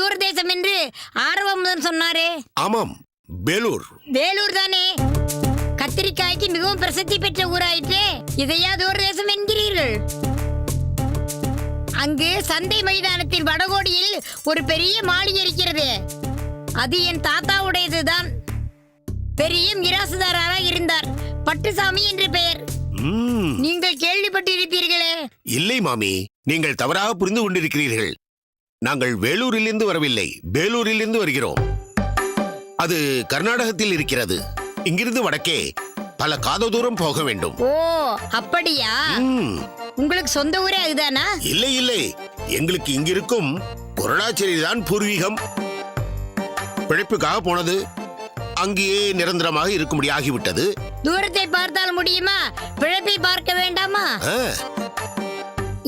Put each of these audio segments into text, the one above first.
தூர தேசம் என்று ஆர்வம் முதன் சொன்னாரே? ஆமாம், வேலூர். வேலூர் தானே கத்திரிக்காய்க்கு மிகவும் பிரசித்தி பெற்ற ஊராயிற்றே. இதையா தூர தேசம் என்கிறீர்கள்? அங்கு சந்தை மைதானத்தின் வடகோடியில் ஒரு பெரிய மாளிகை இருக்கிறது. அது என் தாத்தாவுடையதுதான். பெரிய மிராசுதாராக இருந்தார். பட்டுசாமி என்று பெயர். நீங்கள் கேள்விப்பட்டிருப்பீர்களே? இல்லை மாமி, நீங்கள் தவறாக புரிந்து கொண்டிருக்கிறீர்கள். நாங்கள் வேலூரிலிருந்து வரவில்லை, வேலூரிலிருந்து வருகிறோம். அது கர்நாடகத்தில் இருக்கிறது. இங்கிருந்து வடக்கே பல காத தூரம் போக வேண்டும். ஓ, அப்படியா? உங்களுக்கு சொந்த ஊரே அதுதானா? இல்லை இல்லை, எங்களுக்கு இங்கிருக்கும் பொருளாச்சேரி தான் பூர்வீகம். பிழைப்புக்காக போனது, அங்கேயே நிரந்தரமாக இருக்கும்படி ஆகிவிட்டது. தூரத்தை பார்த்தால் முடியுமா, பிழைப்பை பார்க்க வேண்டாமா?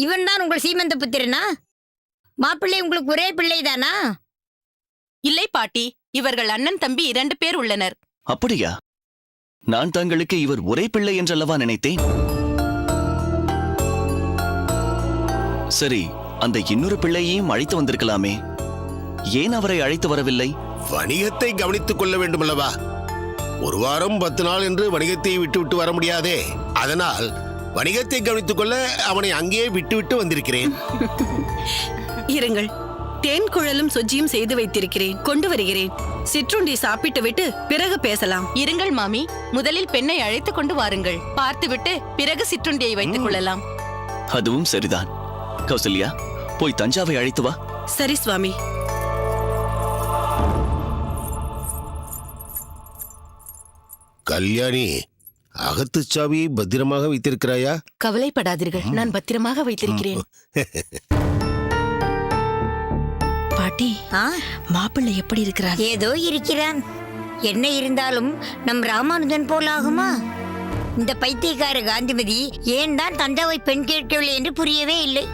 இவன் தான் உங்கள் சீமந்த புத்திரனா? மாப்பிள்ளை உங்களுக்கு ஒரே பிள்ளைதானா? இல்லை பாட்டி, இவர்கள் அண்ணன் தம்பி 2 பேர் உள்ளனர். அப்படியா? நான் தங்களுக்கு இவர் ஒரே பிள்ளை என்றல்லவா நினைத்தேன். சரி, அந்த இன்னொரு பிள்ளையையும் அழைத்து வந்திருக்கலாமே. ஏன் அவரை அழைத்து வரவில்லை? வணிகத்தை கவனித்துக் கொள்ள வேண்டும் அல்லவா? 1 வாரம் 10 நாள் என்று வணிகத்தை விட்டு வர முடியாதே. அதனால் வணிகத்தை கவனித்துக் கொள்ள அவனை அங்கேயே விட்டு வந்திருக்கிறேன். இருங்கள், தேன் குழலும் சொஜ்ஜியும் செய்து வைத்திருக்கிறேன், கொண்டு வருகிறேன். சிற்றுண்டி சாப்பிட்டு விட்டு பிறகு பேசலாம். இருங்கள் மாமி, முதலில் பெண்ணை அழைத்து கொண்டு வாருங்கள். பார்த்துவிட்டு பிறகு சிற்றுண்டியை வைத்துக் கொள்ளலாம். அதுவும் சரிதான். கௌசல்யா, போய் தஞ்சாவை அழைத்து வா. சரி சுவாமி. கல்யாணி, அகத்து சாவியை பத்திரமாக வைத்திருக்கிறாயா? கவலைப்படாதீர்கள், நான் பத்திரமாக வைத்திருக்கிறேன். பாட்டி, மாப்பிள்ளை எப்படி இருக்கிறான்? ஏதோ இருக்கிறான். என்ன இருந்தாலும் நம் ராமானுஜன் போலாகுமா? இந்த பைத்தியக்கார காந்திமதி ஏன் தான் தஞ்சாவை பெண் கேட்கவில்லை என்று புரியவே இல்லை.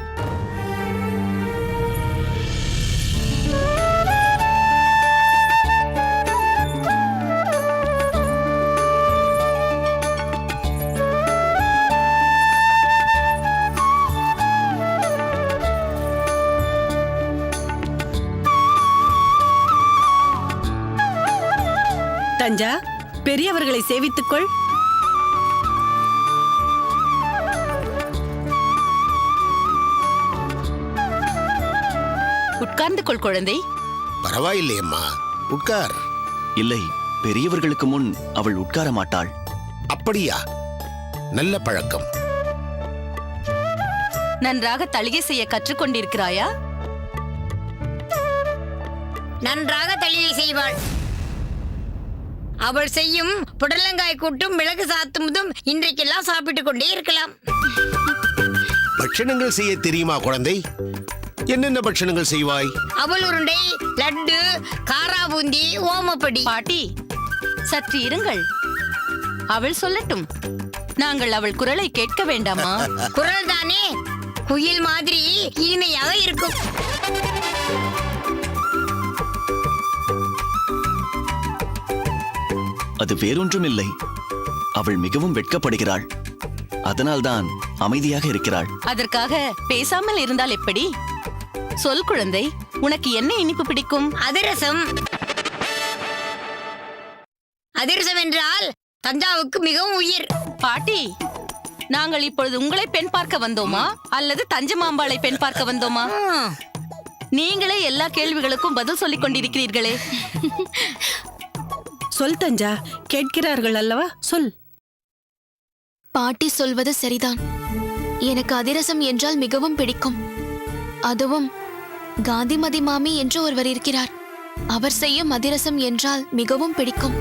தஞ்சா, பெரியவர்களை சேவித்துக்கொள். உட்கார்ந்து கொள் குழந்தை. பரவாயில்லை அம்மா, உட்கார். இல்லை, பெரியவர்களுக்கு முன் அவள் உட்கார மாட்டாள். அப்படியா? நல்ல பழக்கம். நன்றாக தளிகை செய்ய கற்றுக்கொண்டிருக்கிறாயா? நன்றாக தளிகை செய்வாள். அவள் செய்யும் புடலங்காய் கூட்டும் மிளகு சாத்துமுதும் இன்றைக்கெல்லாம் சாப்பிட்டுக் கொண்டே இருக்கலாம். பட்சணங்கள் செய்ய தெரியுமா குழந்தை? என்னென்ன பட்சணங்கள் செய்வாய்? அவள் உருண்டை, லட்டு, காரா பூந்தி, ஓமப்படி. பாட்டி, சற்று இருங்கள், அவள் சொல்லட்டும். நாங்கள் அவள் குரலை கேட்க வேண்டாமா? குரல் தானே குயில் மாதிரி இனிமையாக இருக்கும். அது வேறொன்றும் இல்லை, அவள் மிகவும் வெட்கப்படுகிறாள். அதனால்தான் அமைதியாக இருக்கிறாள். அதற்காக பேசாமல் இருந்தால் எப்படி? சொல் குழந்தை, உனக்கு என்ன இனிப்பு பிடிக்கும்? அதிரசம். அதிரசம் என்றால் தஞ்சாவுக்கு மிகவும் உயிர். பாட்டி, நாங்கள் இப்பொழுது உங்களை பெண் பார்க்க வந்தோமா அல்லது தஞ்சமாம்பாளை பெண் பார்க்க வந்தோமா? நீங்களே எல்லா கேள்விகளுக்கும் பதில் சொல்லிக் கொண்டிருக்கிறீர்களே. சொல் தஞ்சா, கேட்கிறார்கள் அல்லவா, சொல். பாட்டி சொல்வது சரிதான். எனக்கு அதிரசம் என்றால் மிகவும் பிடிக்கும். அதுவும் காந்திமதி மாமி என்று ஒருவர் இருக்கிறார். அவர் செய்யும் அதிரசம் என்றால் மிகவும் பிடிக்கும்.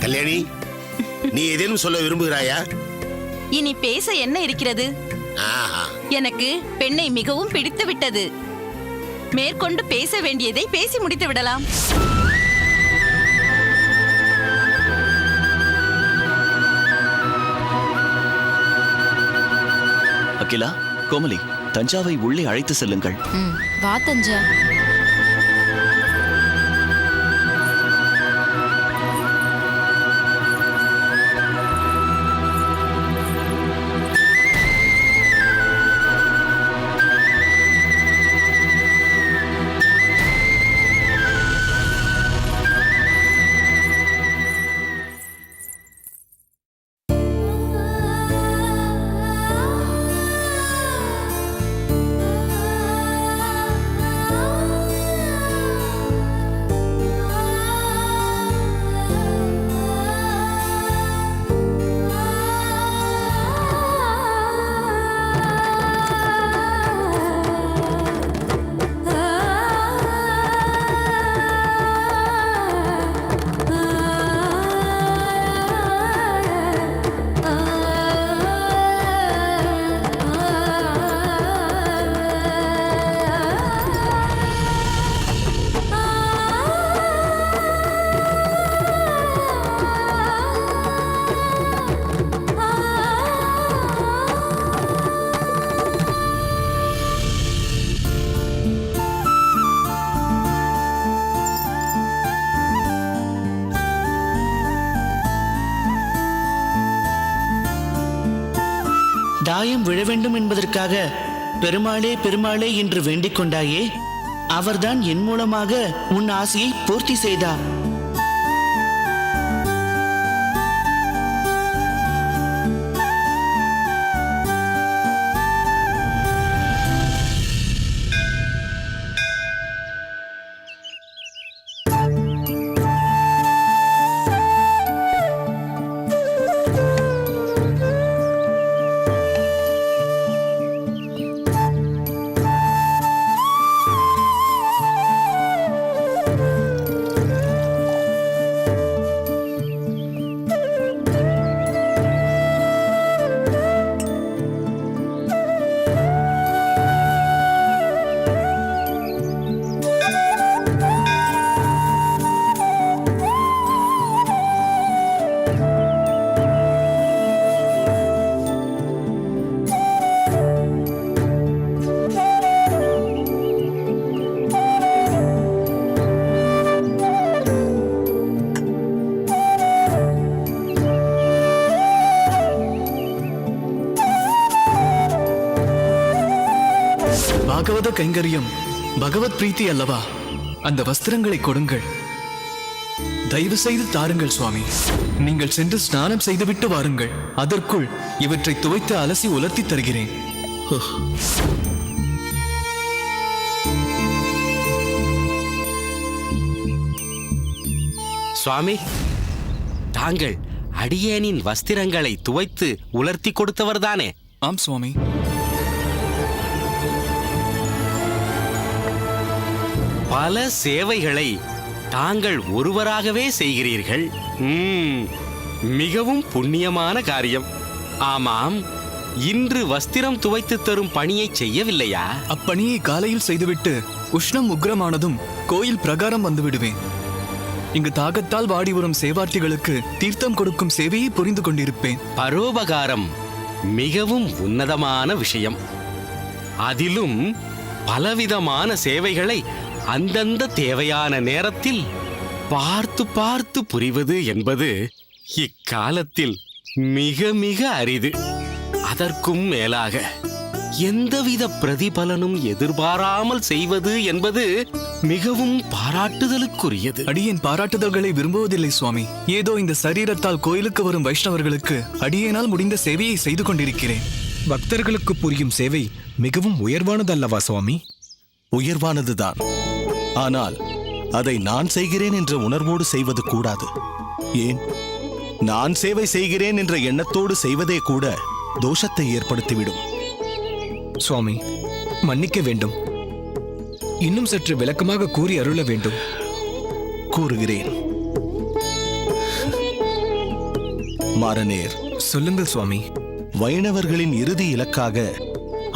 கல்யாணி, நீ ஏதேனும் சொல்ல விரும்புகிறாயா? இனி பேச என்ன இருக்கிறது? எனக்கு பெண்ணை மிகவும் பிடித்து விட்டது. மேற்கொண்டு பேச வேண்டியதை பேசி முடித்து விடலாம். அகிலா, கோமலி, தஞ்சாவை உள்ளே அழைத்து செல்லுங்கள். வா தஞ்சா. தாயம் விழ வேண்டும் என்பதற்காக பெருமாளே பெருமாளே என்று வேண்டிக் கொண்டாயே, அவர்தான் என் மூலமாக உன் ஆசையை பூர்த்தி செய்தார். பாகவத கைங்கரியம் பகவத் பிரீத்தி அல்லவா? அந்த வஸ்திரங்களை கொடுங்கள். தயவு செய்து தாருங்கள் சுவாமி. நீங்கள் சென்று ஸ்நானம் செய்துவிட்டு வாருங்கள். அதற்குள் இவற்றை துவைத்து அலசி உலர்த்தி தருகிறேன். சுவாமி, தாங்கள் அடியேனின் வஸ்திரங்களை துவைத்து உலர்த்தி கொடுத்தவர்தானே? ஆம் சுவாமி. பல சேவைகளை தாங்கள் ஒருவராகவே செய்கிறீர்கள். மிகவும் புண்ணியமான காரியம். ஆமாம், இன்று வஸ்திரம் துவைத்து தரும் பணியை செய்யவில்லையா? அப்பணியை காலையில் செய்துவிட்டு உஷ்ணம் உக்ரமானதும் கோயில் பிரகாரம் வந்து விடுவேன். இங்கு தாகத்தால் வாடி வரும் சேவார்த்திகளுக்கு தீர்த்தம் கொடுக்கும் சேவையை புரிந்து கொண்டிருப்பேன். பரோபகாரம் மிகவும் உன்னதமான விஷயம். அதிலும் பலவிதமான சேவைகளை அந்தந்த தேவையான நேரத்தில் பார்த்து பார்த்து புரிவது என்பது இக்காலத்தில் மிக மிக அரிது. அதற்கும் மேலாக எந்தவித பிரதிபலனும் எதிர்பாராமல் செய்வது என்பது மிகவும் பாராட்டுதலுக்குரியது. அடியேன் பாராட்டுதல்களை விரும்புவதில்லை சுவாமி. ஏதோ இந்த சரீரத்தால் கோயிலுக்கு வரும் வைஷ்ணவர்களுக்கு அடியேனால் முடிந்த சேவையை செய்து கொண்டிருக்கிறேன். பக்தர்களுக்கு புரியும் சேவை மிகவும் உயர்வானதல்லவா சுவாமி? உயர்வானதுதான். ஆனால் அதை நான் செய்கிறேன் என்ற உணர்வோடு செய்வது கூடாது. ஏன், நான் சேவை செய்கிறேன் என்ற எண்ணத்தோடு செய்வதே கூட தோஷத்தை ஏற்படுத்திவிடும். சுவாமி, மன்னிக்க வேண்டும். இன்னும் சற்று விளக்கமாக கூறி அருள வேண்டும். கூறுகிறேன். மாரநேர், சொல்லுங்கள் சுவாமி. வைணவர்களின் இறுதி இலக்காக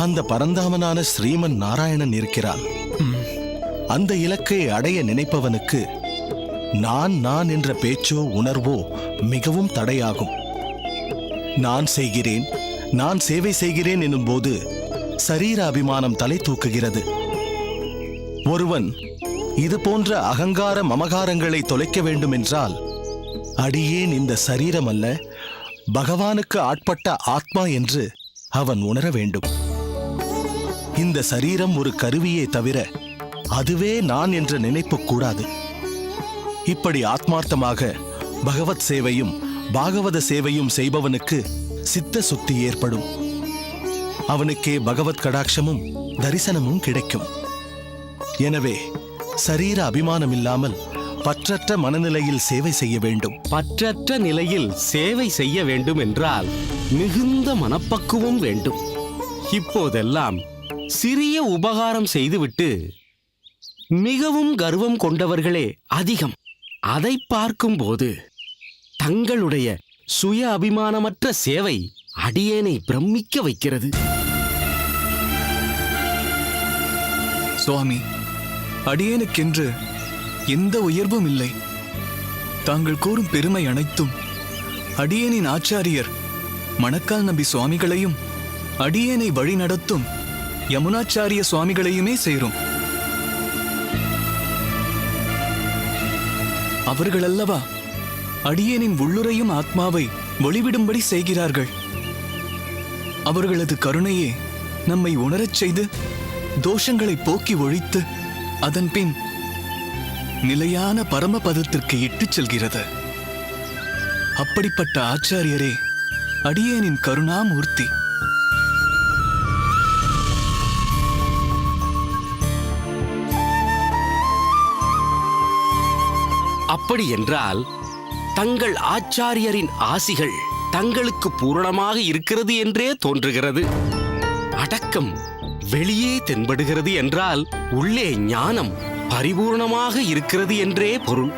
அந்த பரந்தாமனான ஸ்ரீமன் நாராயணன் இருக்கிறான். அந்த இலக்கை அடைய நினைப்பவனுக்கு நான் என்ற பேச்சோ உணர்வோ மிகவும் தடையாகும். நான் செய்கிறேன், நான் சேவை செய்கிறேன் எனும் போது சரீர அபிமானம் தலை தூக்குகிறது. ஒருவன் இது போன்ற அகங்கார மமகாரங்களை தொலைக்க வேண்டுமென்றால் அடியேன் இந்த சரீரம் அல்ல, பகவானுக்கு ஆட்பட்ட ஆத்மா என்று அவன் உணர வேண்டும். இந்த சரீரம் ஒரு கருவியே தவிர அதுவே நான் என்ற நினைப்பு கூடாது. இப்படி ஆத்மார்த்தமாக பகவத் சேவையும் பாகவத சேவையும் செய்பவனுக்கு சித்த சுத்தி ஏற்படும். அவனுக்கே பகவத் கடாட்சமும் தரிசனமும் கிடைக்கும். எனவே சரீர அபிமானம் இல்லாமல் பற்றற்ற மனநிலையில் சேவை செய்ய வேண்டும். பற்றற்ற நிலையில் சேவை செய்ய வேண்டும் என்றால் மிகுந்த மனப்பக்குவம் வேண்டும். இப்போதெல்லாம் சிறிய உபகாரம் செய்துவிட்டு மிகவும் கர்வம் கொண்டவர்களே அதிகம். அதை பார்க்கும்போது தங்களுடைய சுய அபிமானமற்ற சேவை அடியேனை பிரமிக்க வைக்கிறது. சுவாமி, அடியேனுக்கென்று எந்த உயர்வும் இல்லை. தாங்கள் கூறும் பெருமை அனைத்தும் அடியேனின் ஆச்சாரியர் மணக்கால் நம்பி சுவாமிகளையும் அடியேனை வழி நடத்தும் யமுனாச்சாரிய சுவாமிகளையுமே சேரும். அவர்களல்லவா அடியேனின் உள்ளுரையும் ஆத்மாவை ஒளிவிடும்படி செய்கிறார்கள். அவர்களது கருணையே நம்மை உணரச் செய்து தோஷங்களை போக்கி ஒழித்து அதன் பின் நிலையான பரமபதத்திற்கு இட்டுச் செல்கிறது. அப்படிப்பட்ட ஆச்சாரியரே அடியேனின் கருணாமூர்த்தி. அப்படி என்றால் தங்கள் ஆச்சாரியரின் ஆசிகள் தங்களுக்கு பூரணமாக இருக்கிறது என்றே தோன்றுகிறது. அடக்கம் வெளியே தென்படுகிறது என்றால் உள்ளே ஞானம் பரிபூர்ணமாக இருக்கிறது என்றே பொருள்.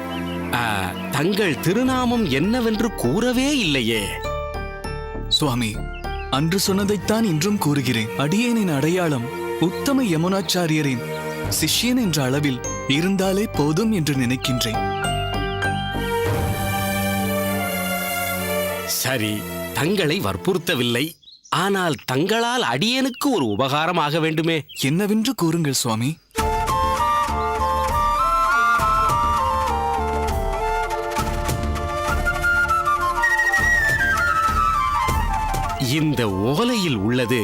தங்கள் திருநாமம் என்னவென்று கூறவே இல்லையே. சுவாமி, அன்று சொன்னதைத்தான் இன்றும் கூறுகிறேன். அடியேனின் அடையாளம் உத்தம யமுனாச்சாரியரின் சிஷ்யன் என்ற அளவில் இருந்தாலே போதும் என்று நினைக்கின்றேன். சரி, தங்களை வற்புறுத்தவில்லை. ஆனால் தங்களால் அடியேனுக்கு ஒரு உபகாரமாக வேண்டுமே. என்னவென்று கூறுங்கள் சுவாமி. இந்த ஓலையில் உள்ளது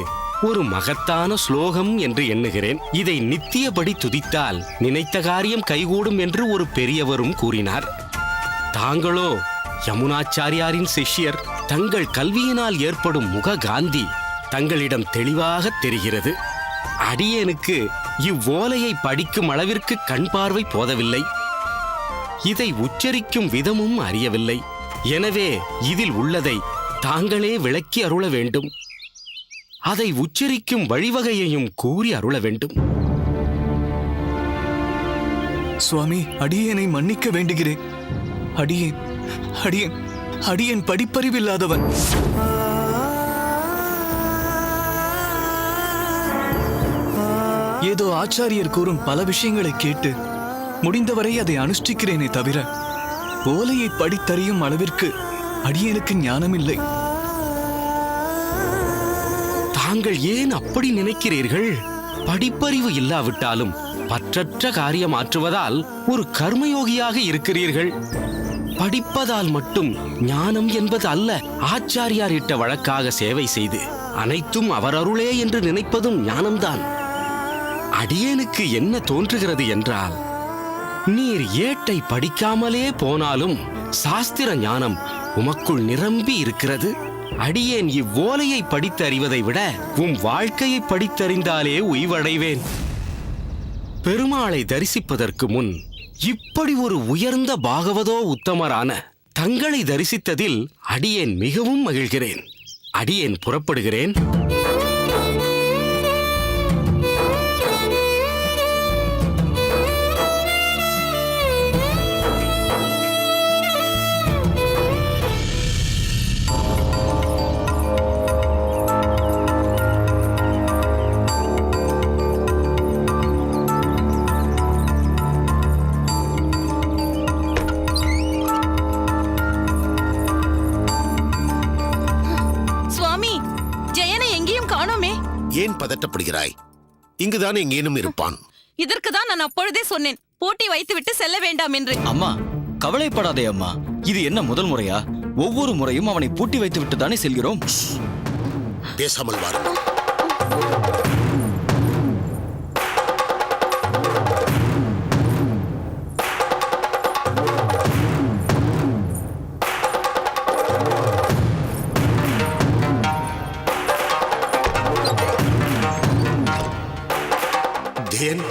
ஒரு மகத்தான ஸ்லோகம் என்று எண்ணுகிறேன். இதை நித்தியபடி துதித்தால் நினைத்த காரியம் கைகூடும் என்று ஒரு பெரியவரும் கூறினார். தாங்களோ யமுனாச்சாரியாரின் சிஷ்யர். தங்கள் கல்வியினால் ஏற்படும் முக காந்தி தங்களிடம் தெளிவாக தெரிகிறது. அடியேனுக்கு இவ்வோலையை படிக்கும் அளவிற்கு கண் பார்வை போதவில்லை. இதை உச்சரிக்கும் விதமும் அறியவில்லை. எனவே இதில் உள்ளதை தாங்களே விளக்கி அருள வேண்டும். அதை உச்சரிக்கும் வழிவகையையும் கூறி அருள வேண்டும். சுவாமி, அடியேனை மன்னிக்க வேண்டுகிறேன். அடியேன் அடியேன் அடியேன் படிப்பறிவில்லாதவன். ஏதோ ஆச்சாரியர் கூறும் பல விஷயங்களை கேட்டு முடிந்தவரை அதை அனுஷ்டிக்கிறேனே தவிர ஓலையை படித்தறியும் அளவிற்கு அடியேனுக்கு ஞானமில்லை. தாங்கள் ஏன் அப்படி நினைக்கிறீர்கள்? படிப்பறிவு இல்லாவிட்டாலும் பற்றற்ற காரியம் ஆற்றுவதால் ஒரு கர்மயோகியாக இருக்கிறீர்கள். படிப்பதால் மட்டும் ஞானம் என்பது அல்ல. ஆச்சாரியார் இட்ட வழக்காக சேவை செய்து அனைத்தும் அவர் அருளே என்று நினைப்பதும் ஞானம்தான். அடியேனுக்கு என்ன தோன்றுகிறது என்றால், நீர் ஏட்டை படிக்காமலே போனாலும் சாஸ்திர ஞானம் உமக்குள் நிரம்பி இருக்கிறது. அடியேன் இவ்வோலையை படித்தறிவதை விட உம் வாழ்க்கையை படித்தறிந்தாலே உய்வடைவேன். பெருமாளை தரிசிப்பதற்கு முன் இப்படி ஒரு உயர்ந்த பாகவதோ உத்தமரான தங்களை தரிசித்ததில் அடியேன் மிகவும் மகிழ்கிறேன். அடியேன் புறப்படுகிறேன். ஏன் பதட்டப்படுகிறாய்? இங்குதான் எங்கேனும் இருப்பான். இதற்கு தான் நான் அப்பொழுதே சொன்னேன், போட்டி வைத்துவிட்டு செல்ல வேண்டாம் என்று. அம்மா கவலைப்படாதே அம்மா, இது என்ன முதல் முறையா? ஒவ்வொரு முறையும் அவனை பூட்டி வைத்து விட்டு தானே செல்கிறோம். பேசாமல் வாருங்கள். தேன்,